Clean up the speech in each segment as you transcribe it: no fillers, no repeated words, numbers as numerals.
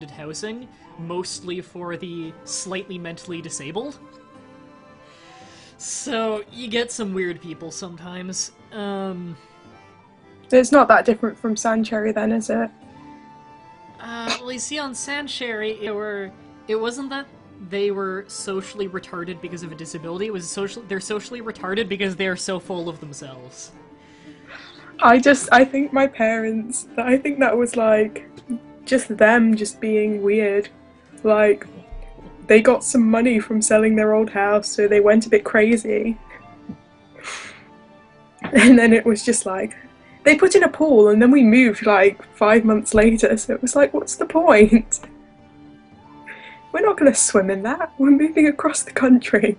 restricted housing, mostly for the slightly mentally disabled. So, you get some weird people sometimes. It's not that different from Sandcherry then, is it? Well, you see, on Sandcherry, it wasn't that they were socially retarded because of a disability, they're socially retarded because they are so full of themselves. I think my parents, I think that was like, just them just being weird. Like, they got some money from selling their old house, so they went a bit crazy. And then it was just like, they put in a pool and then we moved like 5 months later, so it was like, what's the point? We're not going to swim in that, we're moving across the country.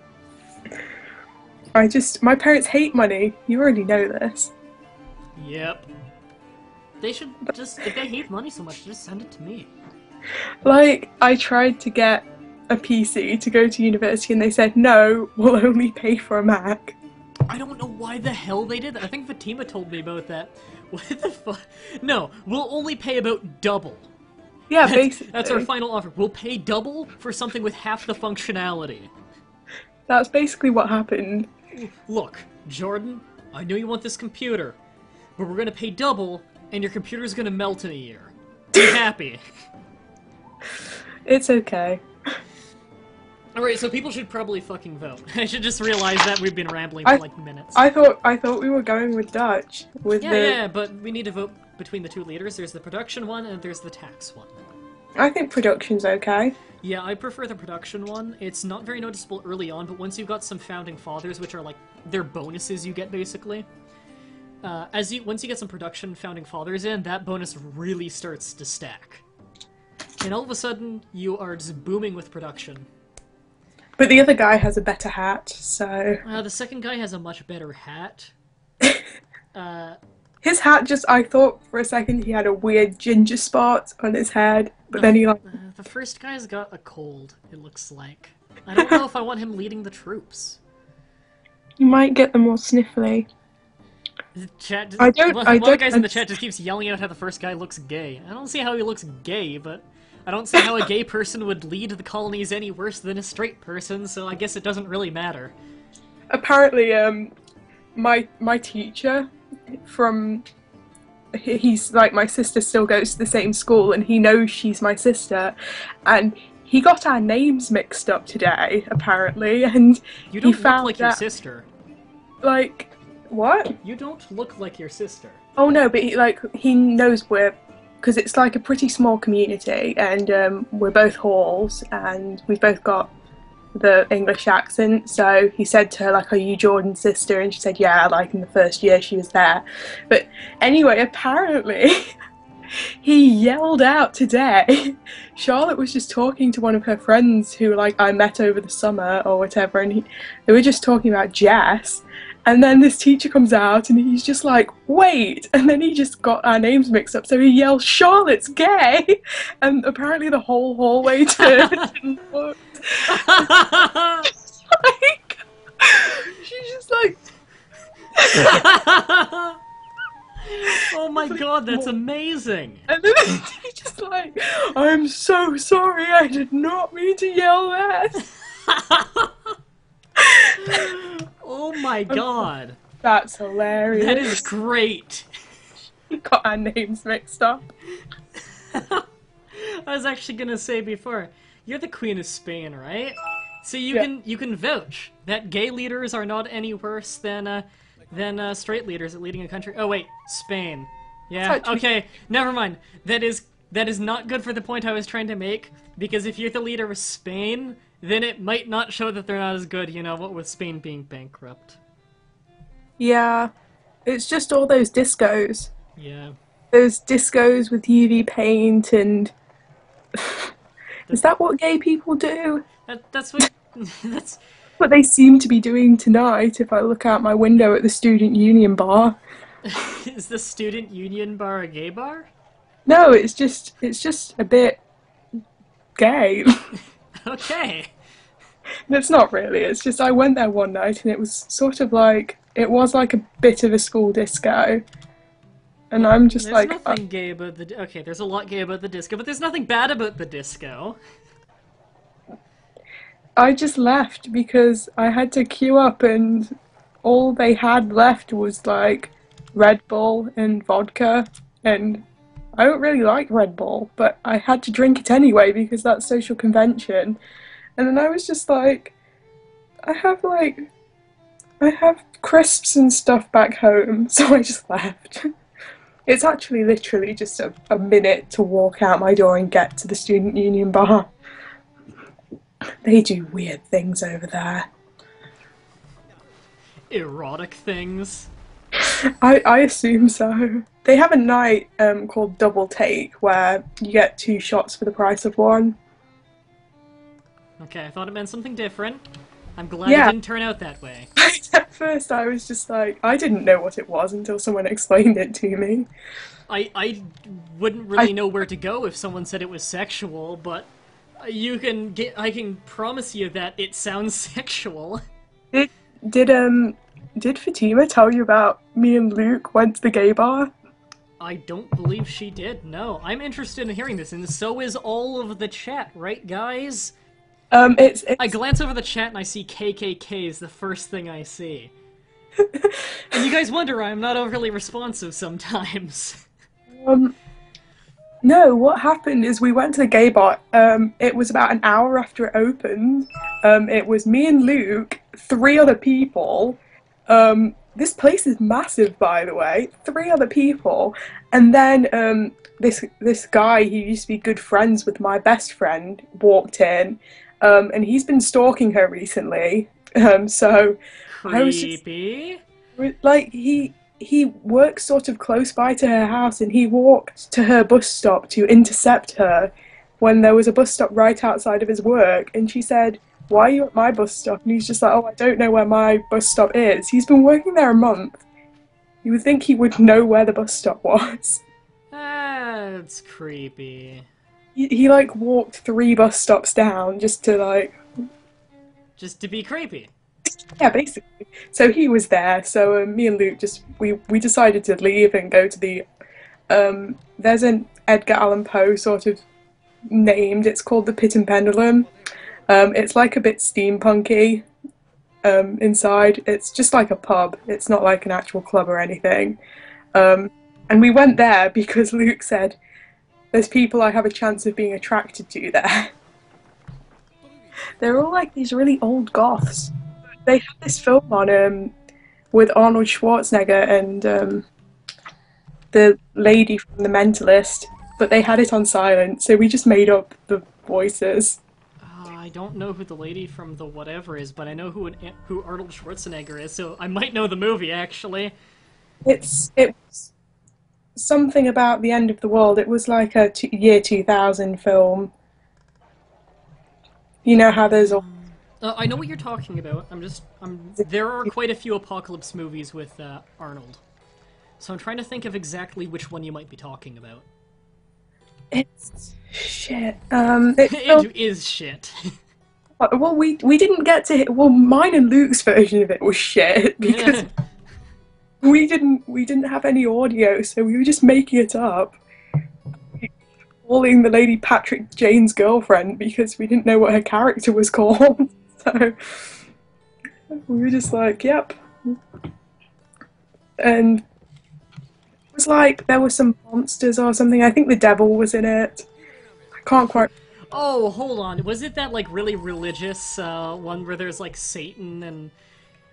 My parents hate money, you already know this. Yep. They should just, if they hate money so much, just send it to me. Like, I tried to get a PC to go to university and they said, no, we'll only pay for a Mac. I don't know why the hell they did that. I think Fatima told me about that. What the fuck? No, we'll only pay about double. Yeah, basically. That's our final offer. We'll pay double for something with half the functionality. That's basically what happened. Look, Jordan, I know you want this computer, but we're gonna pay double, and your computer's gonna melt in a year. Be happy. It's okay. Alright, so people should probably fucking vote. I should just realize that we've been rambling for like minutes. I thought we were going with Dutch. Yeah, but we need to vote between the two leaders. There's the production one and there's the tax one. I think production's okay. Yeah, I prefer the production one. It's not very noticeable early on, but once you've got some founding fathers, which are like, they're bonuses you get basically. Once you get some production founding fathers in, that bonus really starts to stack. And all of a sudden, you are just booming with production. But the other guy has a better hat, so... The second guy has a much better hat. His hat just, I thought for a second he had a weird ginger spot on his head, but then he like... The first guy's got a cold, it looks like. I don't know if I want him leading the troops. You might get them all sniffly. The chat I don't... One of the guys in the chat just keeps yelling out how the first guy looks gay. I don't see how he looks gay, but... I don't see how a gay person would lead the colonies any worse than a straight person, so I guess it doesn't really matter. Apparently, my teacher he's like, my sister still goes to the same school and he knows she's my sister, and he got our names mixed up today, apparently, and you don't he found look like your sister. Like, what? You don't look like your sister. Oh no, but he knows because it's like a pretty small community, and we're both Halls, and we've both got the English accent, so he said to her, like, are you Jordan's sister? And she said, yeah, like in the first year she was there. But anyway, apparently, he yelled out today, Charlotte was just talking to one of her friends who, like, I met over the summer or whatever, and they were just talking about Jess. And then this teacher comes out and he's just like, wait! And then he just got our names mixed up, so he yells, Charlotte's gay! And apparently the whole hallway turned and looked. Like, she's just like... Oh my god, that's amazing! And then he's just like, I'm so sorry, I did not mean to yell that! Oh my god. That's hilarious. That is great. You got our names mixed up. I was actually gonna say before, you're the Queen of Spain, right? So you can vouch that gay leaders are not any worse than straight leaders at leading a country. Oh wait, Spain. Yeah, okay, never mind. That is not good for the point I was trying to make, because if you're the leader of Spain, then it might not show that they're not as good, you know, what with Spain being bankrupt. Yeah, it's just all those discos. Yeah. Those discos with UV paint and... Is that what gay people do? That's what... that's... what they seem to be doing tonight if I look out my window at the Student Union bar. Is the Student Union bar a gay bar? No, it's just a bit gay. Okay. It's not really, it's just I went there one night and it was sort of like, it was like a bit of a school disco. And I'm just There's like, nothing gay about the... Okay, there's a lot gay about the disco, but there's nothing bad about the disco. I just left because I had to queue up and all they had left was like Red Bull and vodka, and I don't really like Red Bull, but I had to drink it anyway because that's social convention. And then I was just like, I have like I have crisps and stuff back home, so I just left. It's actually literally just a minute to walk out my door and get to the student union bar. They do weird things over there. Erotic things. I assume so. They have a night called Double Take where you get 2 shots for the price of 1. Okay, I thought it meant something different. I'm glad it Yeah. didn't turn out that way. At first, I was just like, I didn't know what it was until someone explained it to me. I wouldn't really know where to go if someone said it was sexual, but I can promise you that it sounds sexual. Did did Fatima tell you about me and Luke went to the gay bar? I don't believe she did, no. I'm interested in hearing this, and so is all of the chat, right, guys? It's I glance over the chat and I see KKKs, the first thing I see. And you guys wonder I'm not overly responsive sometimes. no. What happened is we went to the gay bar. It was about an hour after it opened. It was me and Luke, 3 other people. This place is massive, by the way. 3 other people, and then this guy who used to be good friends with my best friend walked in, and he's been stalking her recently. So I was just Creepy. like, he works sort of close by to her house, and he walked to her bus stop to intercept her when there was a bus stop right outside of his work, and she said, "Why are you at my bus stop?" And he's just like, "Oh, I don't know where my bus stop is." He's been working there a month. You would think he would know where the bus stop was. That's creepy. He like walked 3 bus stops down just to like, Just to be creepy. yeah, basically. So he was there. So me and Luke just we decided to leave and go to the there's an Edgar Allan Poe sort of named. It's called the Pit and Pendulum. It's like a bit steampunky inside. It's just like a pub. It's not like an actual club or anything. And we went there because Luke said, "There's people I have a chance of being attracted to there." They're all like these really old goths. They had this film on with Arnold Schwarzenegger and the lady from The Mentalist, but they had it on silent, so we just made up the voices. I don't know who the lady from the whatever is, but I know who Arnold Schwarzenegger is, so I might know the movie, actually. It's something about the end of the world. It was like a year 2000 film. You know how there's all... I know what you're talking about. There are quite a few apocalypse movies with Arnold. So I'm trying to think of exactly which one you might be talking about. It's shit. It is shit. Well, we didn't get to hit. Well, mine and Luke's version of it was shit because we didn't have any audio, so we were just making it up. Calling the lady Patrick Jane's girlfriend because we didn't know what her character was called. So we were just like, yep. And it was like there were some monsters or something. I think the devil was in it. I can't quite... Oh, hold on. Was it that, like, really religious one where there's, like, Satan and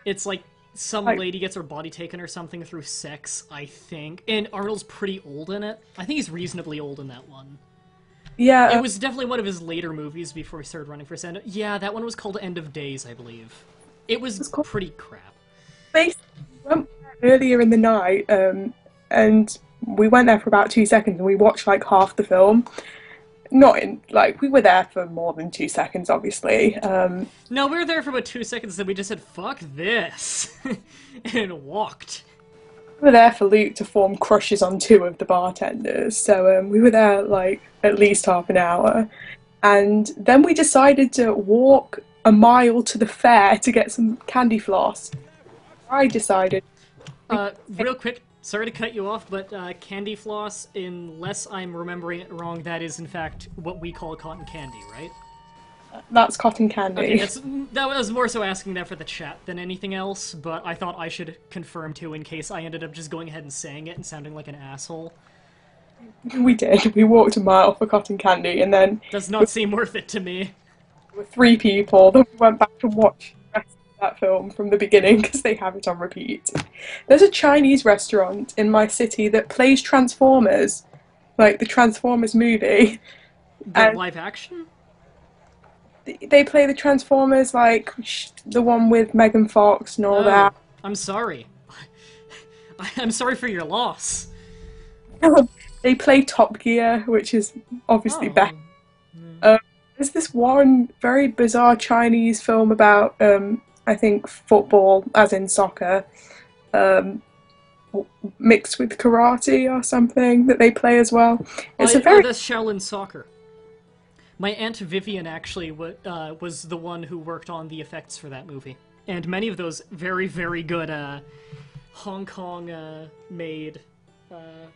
it's, like, some lady gets her body taken or something through sex, I think. And Arnold's pretty old in it. I think he's reasonably old in that one. Yeah. It was definitely one of his later movies before he started running for Senate. Yeah, that one was called End of Days, I believe. It was pretty crap. Basically, we went earlier in the night, and we went there for about 2 seconds, and we watched like half the film. Not in, like, we were there for more than 2 seconds, obviously. No, we were there for about 2 seconds, then we just said, fuck this, and walked. We were there for Luke to form crushes on 2 of the bartenders, so we were there, like, at least half an hour. And then we decided to walk a mile to the fair to get some candy floss. I decided... Real quick, Sorry to cut you off, but candy floss, unless I'm remembering it wrong, that is in fact what we call cotton candy, right? That's cotton Okay, candy. that was more so asking that for the chat than anything else, but I thought I should confirm too in case I ended up just going ahead and saying it and sounding like an asshole. We did. We walked a mile for cotton candy, and then Does we not seem worth it to me. were three people. Then we went back to watch the rest of that film from the beginning because they have it on repeat. There's a Chinese restaurant in my city that plays Transformers, like the Transformers movie, The and live action? they play the Transformers, like the one with Megan Fox and all Oh, that. I'm sorry. I'm sorry for your loss. They play Top Gear, which is obviously Oh, better. Um, there's this one very bizarre Chinese film about, I think, football, as in soccer, um, mixed with karate or something that they play as well. It's a oh, very that's Shaolin Soccer. My Aunt Vivian actually was the one who worked on the effects for that movie. And many of those very, very good Hong Kong made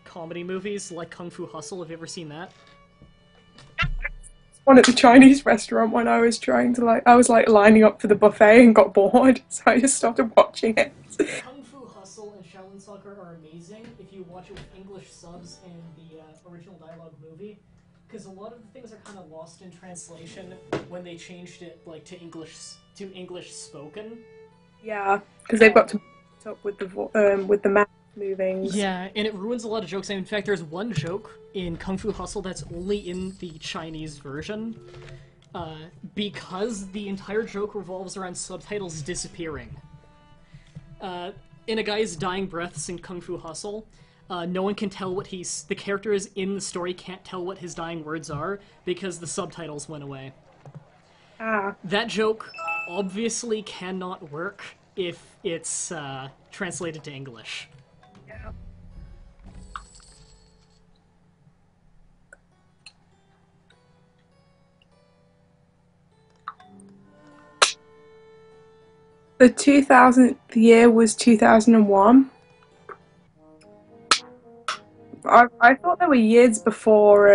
comedy movies, like Kung Fu Hustle. Have you ever seen that? one at the Chinese restaurant when I was trying to I was like lining up for the buffet and got bored, so I just started watching it. Kung Fu Hustle and Shaolin Soccer are amazing if you watch it with English subs and the original dialogue movie, because a lot of the things are kind of lost in translation when they changed it like to English spoken. Yeah, because they've got to meet up with the mouth movings. Yeah, and it ruins a lot of jokes. And in fact, there's one joke in Kung Fu Hustle that's only in the Chinese version, because the entire joke revolves around subtitles disappearing. In a guy's dying breaths in Kung Fu Hustle, no one can tell what the characters in the story can't tell what his dying words are because the subtitles went away. Ah, That joke obviously cannot work if it's translated to English. yeah. The 2000th year was 2001. I thought there were years before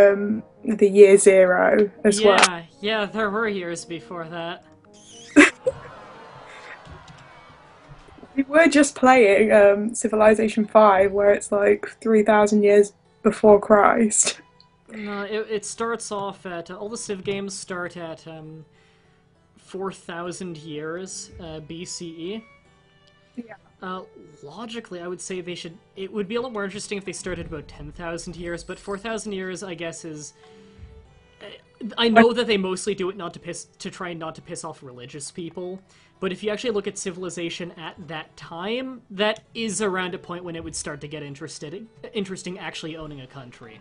the year zero as well. Yeah, there were years before that. We were just playing Civilization 5, where it's like 3,000 years before Christ. No, it starts off at all the Civ games start at 4,000 years BCE. Yeah. Logically, I would say they should. It would be a lot more interesting if they started about 10,000 years, but 4,000 years, I guess, is. I know that they mostly do it to try not to piss off religious people, but if you actually look at civilization at that time, that is around a point when it would start to get interesting actually owning a country.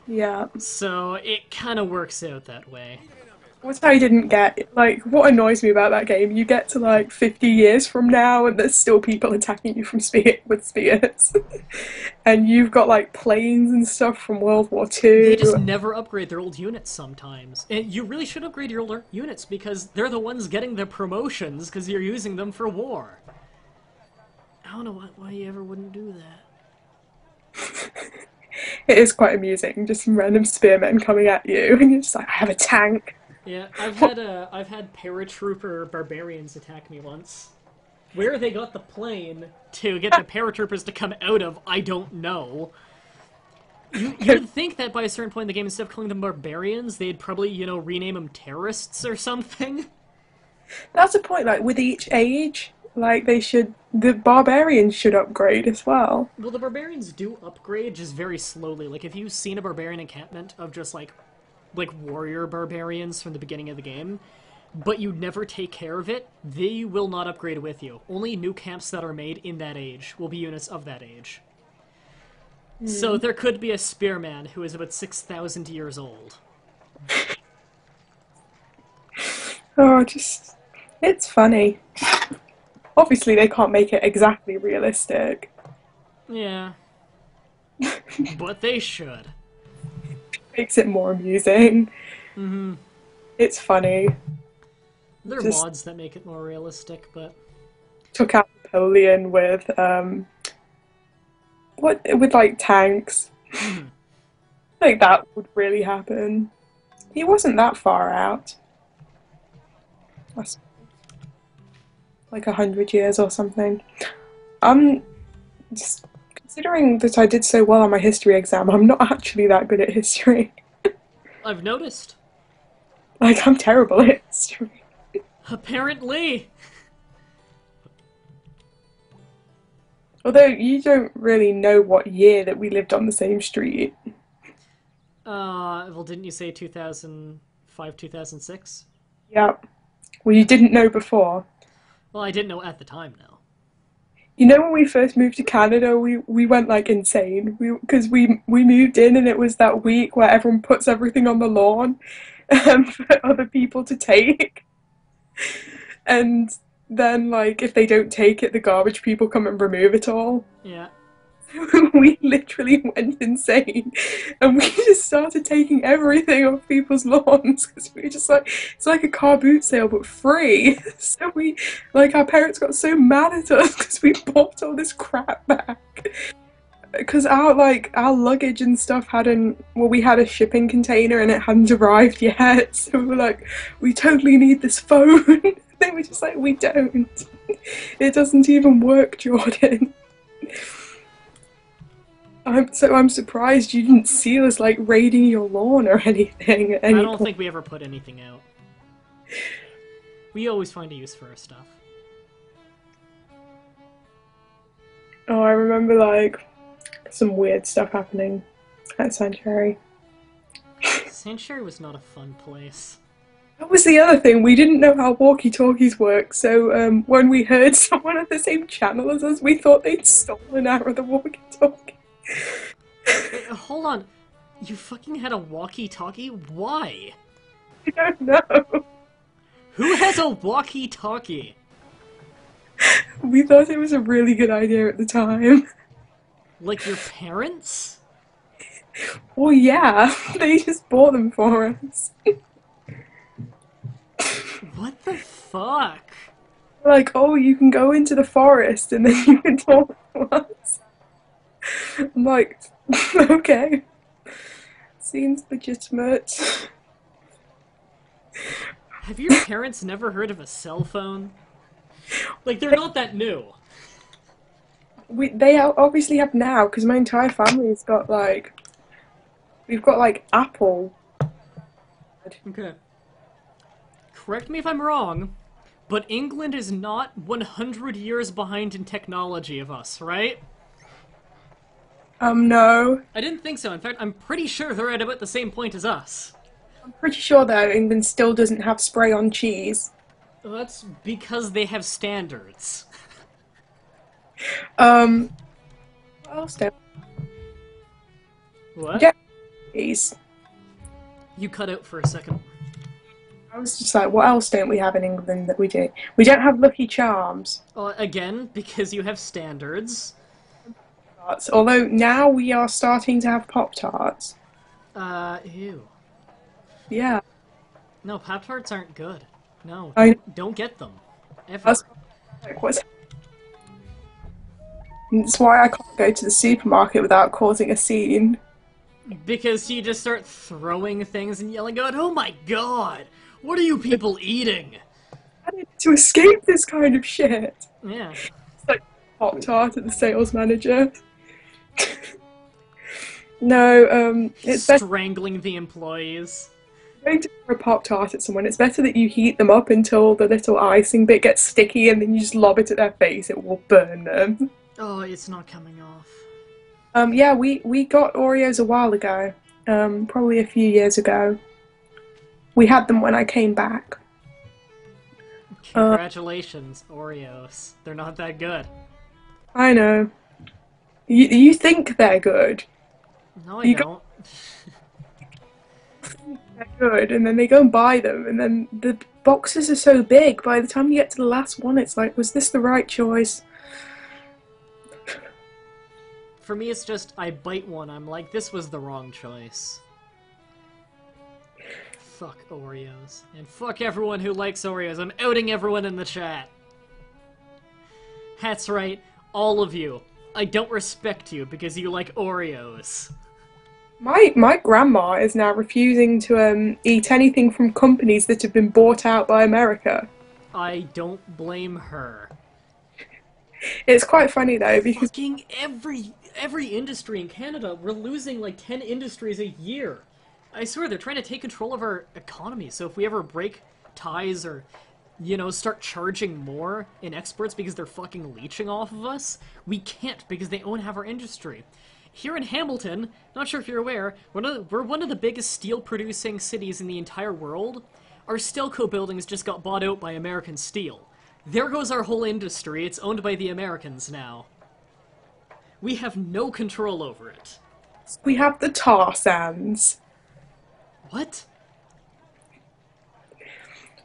Yeah. So it kind of works out that way. What I didn't get, like, what annoys me about that game, you get to like 50 years from now and there's still people attacking you with spears. And you've got like planes and stuff from World War Two. They just never upgrade their old units sometimes. And you really should upgrade your older units because they're the ones getting the promotions because you're using them for war. I don't know why you ever wouldn't do that. It is quite amusing, just some random spearmen coming at you, and you're just like, I have a tank. Yeah, I've had paratrooper barbarians attack me once. Where they got the plane to get the paratroopers to come out of, I don't know. You'd think that by a certain point in the game, instead of calling them barbarians, they'd probably, rename them terrorists or something. That's the point, like, with each age, like, the barbarians should upgrade as well. Well, the barbarians do upgrade, just very slowly. Like, if you've seen a barbarian encampment of just, like warrior barbarians from the beginning of the game, but you never take care of it, they will not upgrade with you. Only new camps that are made in that age will be units of that age. So there could be a spearman who is about 6,000 years old. Oh, it's funny. Obviously, they can't make it exactly realistic. Yeah. But they should. Makes it more amusing. Mm-hmm. It's funny. There are mods that make it more realistic, but... Took out Napoleon with What with like tanks? Like that would really happen. He wasn't that far out. That's like 100 years or something. I'm just considering that I did so well on my history exam. I'm not actually that good at history. I've noticed. Like I'm terrible at history. Apparently. Although you don't really know what year that we lived on the same street. Well, didn't you say 2005, 2006? Yep. Well, you didn't know before. Well, I didn't know at the time, now. You know when we first moved to Canada, we went like insane. We moved in and it was that week where everyone puts everything on the lawn for other people to take. And then like if they don't take it, the garbage people come and remove it all. Yeah. We literally went insane and we just started taking everything off people's lawns because we were just like, it's like a car boot sale but free. So we, like, our parents got so mad at us because we bought all this crap back because our luggage and stuff hadn't, well, we had a shipping container and it hadn't arrived yet, so we were like, we totally need this phone. They were just like, we don't, it doesn't even work, Jordan. I'm surprised you didn't see us like raiding your lawn or anything at any I don't point. think we ever put anything out. We always find a use for our stuff. Oh, I remember like some weird stuff happening at Sanctuary. Sanctuary was not a fun place. That was the other thing. We didn't know how walkie-talkies work, so when we heard someone on the same channel as us, we thought they'd stolen our other walkie-talkie. Wait, hold on. You fucking had a walkie-talkie? Why? I don't know. Who has a walkie-talkie? We thought it was a really good idea at the time. Like your parents? Well, yeah, they just bought them for us. What the fuck? Like, oh, you can go into the forest and then you can talk to us. I'm like, okay. Seems legitimate. Have your parents never heard of a cell phone? Like, they're not that new. They obviously have now, because my entire family's got like, we've got like Apple. Okay. Correct me if I'm wrong, but England is not 100 years behind in technology of us, right? No. I didn't think so. In fact, I'm pretty sure they're at about the same point as us. I'm pretty sure though England still doesn't have spray on cheese. Well, that's because they have standards. What else do What? Yeah. Cheese. You cut out for a second. I was just like, what else don't we have in England that we do? We don't have Lucky Charms. Again, because you have standards. Although now we are starting to have Pop-Tarts. Ew. Yeah. No, Pop-Tarts aren't good. No, I- don't get them. Ever. That's like, what's... That's why I can't go to the supermarket without causing a scene. Because you just start throwing things and yelling out, "Oh my god! What are you people eating?" I need to escape this kind of shit. Yeah. It's like Pop-Tart at the sales manager. No, it's better Strangling the employees. going to throw a Pop-Tart at someone. It's better that you heat them up until the little icing bit gets sticky and then you just lob it at their face. It will burn them. Oh, it's not coming off. Yeah, we got Oreos a while ago. Probably a few years ago. We had them when I came back. Congratulations, Oreos. They're not that good. I know. You think they're good. No, I You don't. They're good, and then they go and buy them, and then the boxes are so big, by the time you get to the last one, it's like, was this the right choice? For me, it's just, I bite one, I'm like, this was the wrong choice. Fuck Oreos. And fuck everyone who likes Oreos. I'm outing everyone in the chat. That's right, all of you. I don't respect you because you like Oreos. My grandma is now refusing to eat anything from companies that have been bought out by America. I don't blame her. It's quite funny though because Fucking every industry in Canada, we're losing like 10 industries a year. I swear they're trying to take control of our economy. So if we ever break ties or start charging more in exports because they're fucking leeching off of us, we can't because they own half our industry. Here in Hamilton, not sure if you're aware, we're one of the biggest steel-producing cities in the entire world. Our Stelco buildings just got bought out by American Steel. There goes our whole industry. It's owned by the Americans now. We have no control over it. we have the tar sands. What?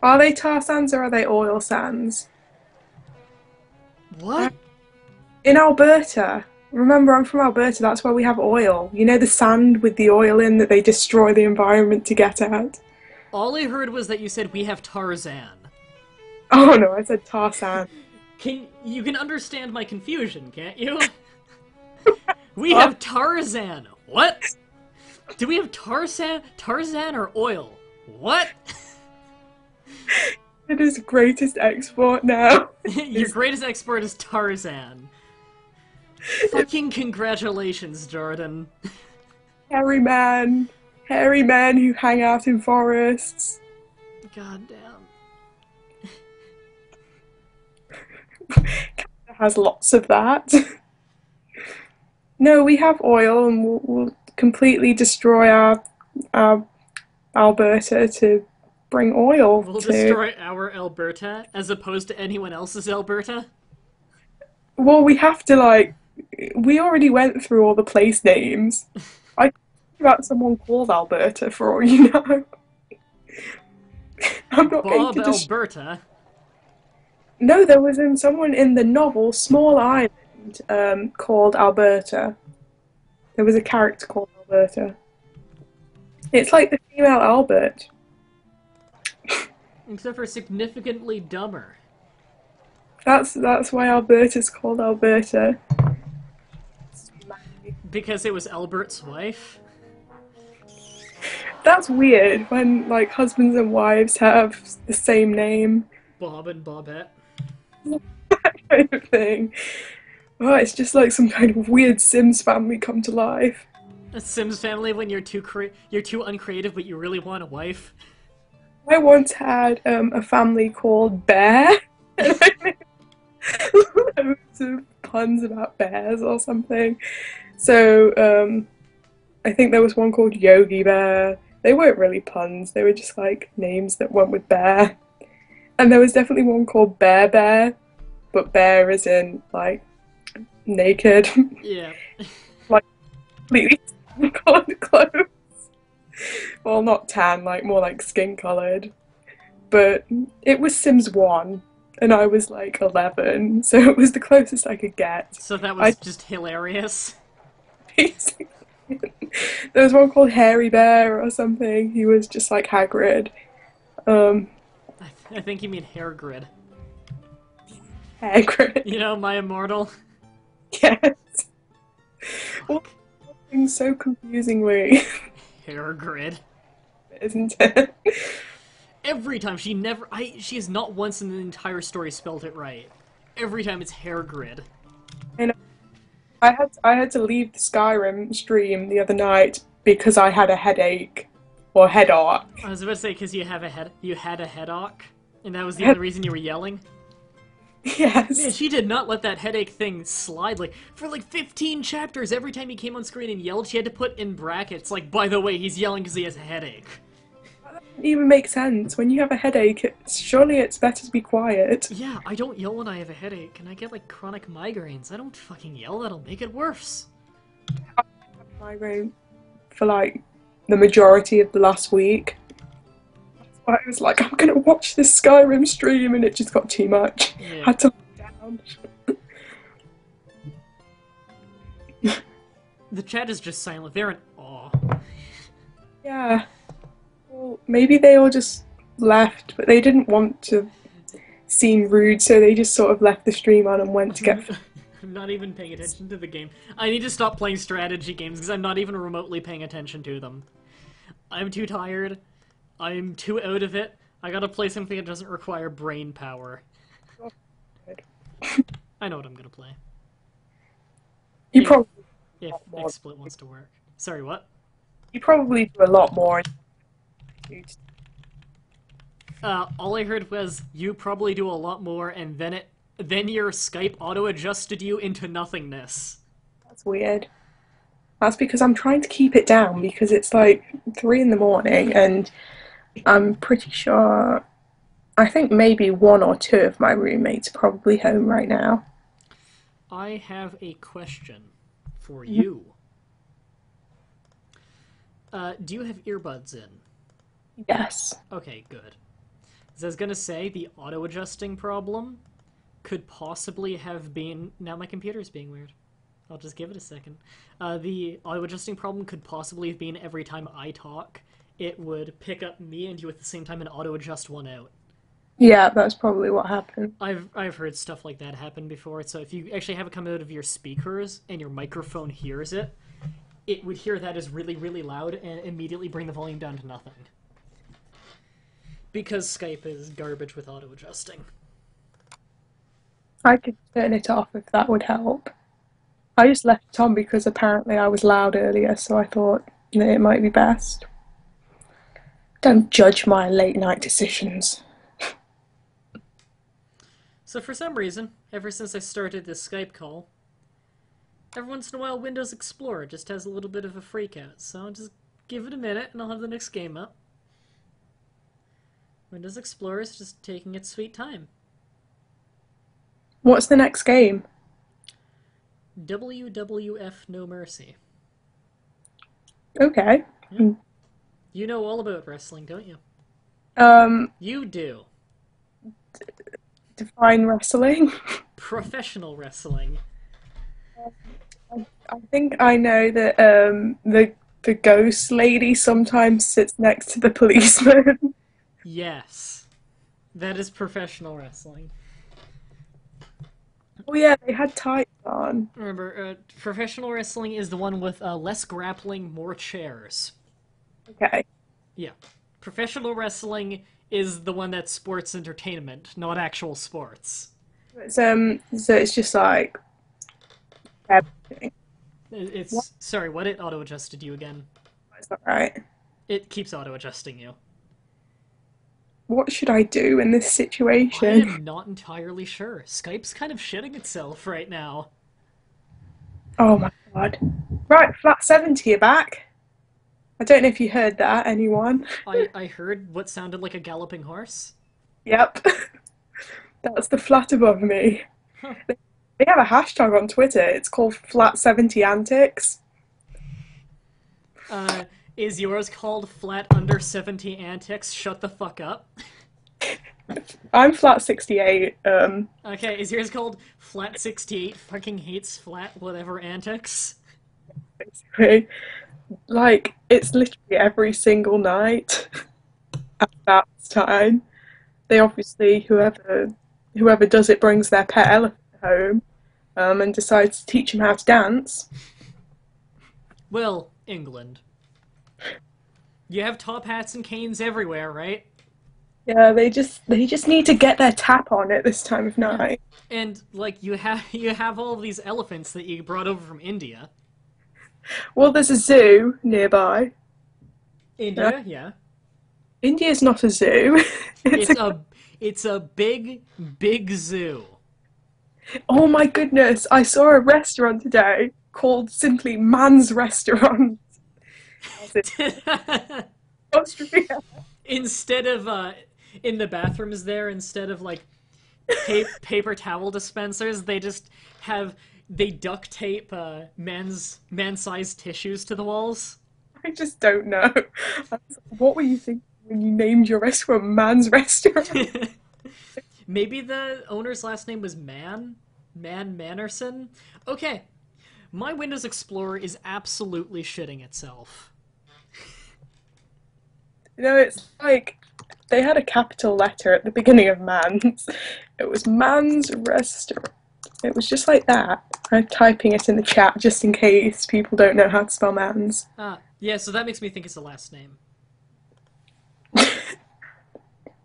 Are they tar sands or are they oil sands? What? In Alberta. Remember, I'm from Alberta, that's where we have oil. You know the sand with the oil in that they destroy the environment to get at? All I heard was that you said we have Tarzan. Oh no, I said tar sand. You can understand my confusion, can't you? We have Tarzan. What? Do we have Tarzan or oil? What? It is greatest export now. Your greatest export is Tarzan. Fucking congratulations, Jordan. Hairy men who hang out in forests. God damn. Canada has lots of that. No, we have oil and we'll completely destroy our Alberta to bring oil We'll to... destroy our Alberta as opposed to anyone else's Alberta? Well, we have to, like... We already went through all the place names. I could think about someone called Alberta, for all you know. I'm not going Bob to Alberta? No, there was someone in the novel Small Island called Alberta. There was a character called Alberta. It's like the female Albert. Except for significantly dumber. That's why Alberta's called Alberta. Because it was Albert's wife? That's weird when like husbands and wives have the same name. Bob and Bobette. That kind of thing. Oh, it's just like some kind of weird Sims family come to life. A Sims family when you're too uncreative but you really want a wife. I once had a family called Bear. And I made loads of puns about bears or something. So I think there was one called Yogi Bear. They weren't really puns, they were just like names that went with bear. And there was definitely one called Bear Bear, but bear is in like naked. Yeah. Like completely coloured clothes. Well, not tan, like more like skin coloured. But it was Sims 1, and I was like 11, so it was the closest I could get. So that was just hilarious. Basically. There was one called Hairy Bear or something. He was just like Hagrid. I think you mean hair grid. Hagrid. You know, my immortal. Yes. All things so confusingly, Hair grid. isn't it? Every time she has not once in the entire story spelled it right. Every time it's hair grid. And I had to leave the Skyrim stream the other night because I had a headache or headache. I was about to say because you had a headache, and that was the only reason you were yelling. Yes. Man, she did not let that headache thing slide. Like for like 15 chapters, every time he came on screen and yelled, she had to put in brackets like, "By the way, he's yelling because he has a headache." That doesn't even make sense. When you have a headache, surely it's better to be quiet. Yeah, I don't yell when I have a headache, and I get like chronic migraines. I don't fucking yell. That'll make it worse. I had a migraine for like the majority of the last week. I was like, I'm gonna watch this Skyrim stream, and it just got too much. Yeah. I had to lie down. The chat is just silent. They're in awe. Yeah. Well, maybe they all just left, but they didn't want to seem rude, so they just sort of left the stream on and went to get I'm not even paying attention to the game. I need to stop playing strategy games because I'm not even remotely paying attention to them. I'm too tired. I'm too out of it. I gotta play something that doesn't require brain power. I know what I'm gonna play. You probably If XSplit wants to work. Sorry, what? you probably do a lot more. All I heard was you probably do a lot more, and then your Skype auto-adjusted you into nothingness. That's weird. That's because I'm trying to keep it down because it's like 3 in the morning and I'm pretty sure, I think maybe 1 or 2 of my roommates are probably home right now. I have a question for you. Do you have earbuds in? Yes. Okay, good. As I was gonna say, the auto-adjusting problem could possibly have been... Now my computer's being weird. I'll just give it a second. The auto-adjusting problem could possibly have been every time I talk, it would pick up me and you at the same time and auto-adjust one out. Yeah, that's probably what happened. I've heard stuff like that happen before, so if you actually have it come out of your speakers and your microphone hears it, it would hear that as really, really loud and immediately bring the volume down to nothing. Because Skype is garbage with auto-adjusting. I could turn it off if that would help. I just left it on because apparently I was loud earlier, so I thought it might be best. Don't judge my late night decisions. So for some reason, ever since I started this Skype call, every once in a while Windows Explorer just has a little bit of a freakout, so I'll just give it a minute and I'll have the next game up. Windows Explorer is just taking its sweet time. What's the next game? WWF No Mercy. Okay. Yeah. You know all about wrestling, don't you? You do. Define wrestling. Professional wrestling. I think I know that the ghost lady sometimes sits next to the policeman. Yes. That is professional wrestling. Oh yeah, they had tights on. Remember, professional wrestling is the one with less grappling, more chairs. Okay. Yeah. Professional wrestling is the one that's sports entertainment, not actual sports. So it's just like everything. What? Sorry, what? It auto-adjusted you again. Is that right? It keeps auto-adjusting you. What should I do in this I situation? am not entirely sure. Skype's kind of shitting itself right now. Oh my god. Right, flat 70 are back. I don't know if you heard that, anyone. I heard what sounded like a galloping horse. Yep. That's the flat above me. Huh. They have a hashtag on Twitter. It's called Flat 70 Antics. Is yours called Flat Under 70 Antics? Shut the fuck up. I'm flat 68. Okay, is yours called Flat 68 fucking hates flat whatever antics? Basically. Like, it's literally every single night at that time. They obviously, whoever does it brings their pet elephant home and decides to teach them how to dance. Well, England. You have top hats and canes everywhere, right? Yeah, they just need to get their tap on at this time of night. And like you have all of these elephants that you brought over from India. Well, there's a zoo nearby. India, yeah. India's not a zoo. It's a big zoo. Oh my goodness, I saw a restaurant today called simply Man's Restaurant. Austria. Instead of in the bathrooms there, instead of like paper towel dispensers, they duct tape man-sized tissues to the walls. I just don't know. What were you thinking when you named your restaurant Man's Restaurant? Maybe the owner's last name was Mannerson? Okay. My Windows Explorer is absolutely shitting itself. It's like they had a capital letter at the beginning of Man's. It was Man's Restaurant. It was just like that. I'm typing it in the chat just in case people don't know how to spell mountains. Ah, yeah, so that makes me think it's the last name.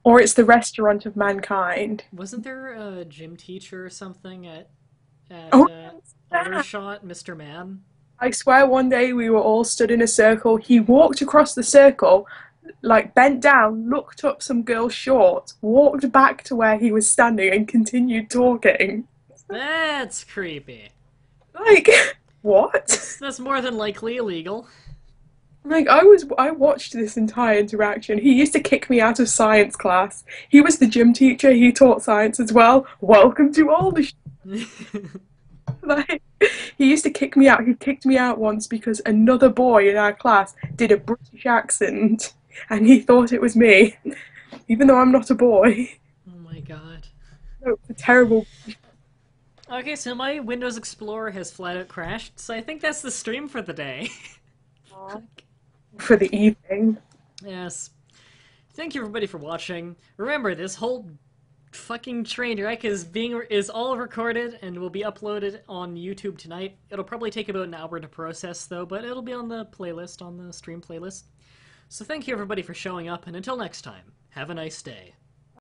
Or it's the restaurant of mankind. Wasn't there a gym teacher or something at Oh, Aldershot, Mr. Man? I swear one day we were all stood in a circle. He walked across the circle, like bent down, looked up some girl's shorts, walked back to where he was standing and continued talking. That's creepy. Like, what? That's more than likely illegal. Like I watched this entire interaction. He used to kick me out of science class. He was the gym teacher. He taught science as well. Welcome to all the like he used to kick me out. He kicked me out once because another boy in our class did a British accent, and he thought it was me, even though I'm not a boy. Oh my god. No, it's a terrible. Okay, so my Windows Explorer has flat out crashed, so I think that's the stream for the day. For the evening. Yes. Thank you everybody for watching. Remember, this whole fucking Trainwreck is all recorded and will be uploaded on YouTube tonight. It'll probably take about an hour to process though, but it'll be on the playlist, on the stream playlist. So thank you everybody for showing up, and until next time, have a nice day.